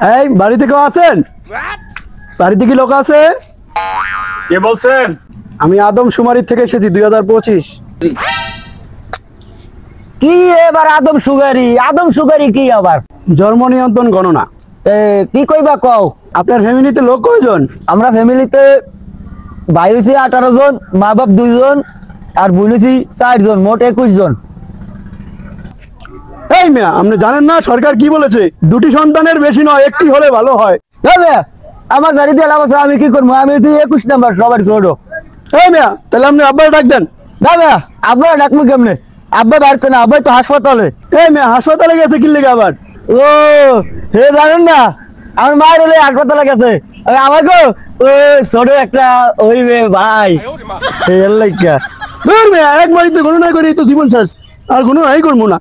এই বাড়িতে কেউ আছেন? বাড়িতে কি লোক আছে? কে বলছেন? আমি আদমশুমারি থেকে এসেছি 2025। কি এবার আদমশুমারি কি আবার? জন্ম নিয়ন্ত্রণ গণনা। কি কইবা কও? আপনার ফ্যামিলিতে লোক কয়জন? আমরা ফ্যামিলিতে ভাই হইছি 18 জন, মা বাপ 2 জন আর বোন হইছি 4 জন, মোট 21 জন। এই মিয়া, আপনি জানেন না সরকার কি বলেছে? দুটি সন্তানের বেশি নয়, একটি হলে ভালো হয়। আমার গাড়ি দিয়ে লাভ আছে, আমি কি করবো? আমি তো 21 নাম্বার, সবার ছোট। এই মিয়া, তাহলে আপনি আব্বার ডাক দেন। আব্বা ডাকবো কেমনে? আব্বা বাড়ছে না, আব্বাই তো হাসপাতালে। এই মিয়া, হাসপাতালে গেছে কি লেগে আবার? ও হে, জানেন না আমার মায়ের হলে হাসপাতালে গেছে, আমাকে ওই ছোট একটা হইবে ভাই। এর লাইগা ধুর মিয়া, একবারই তো গণনা করি তো জীবন শেষ, আর গণনাই করবো না।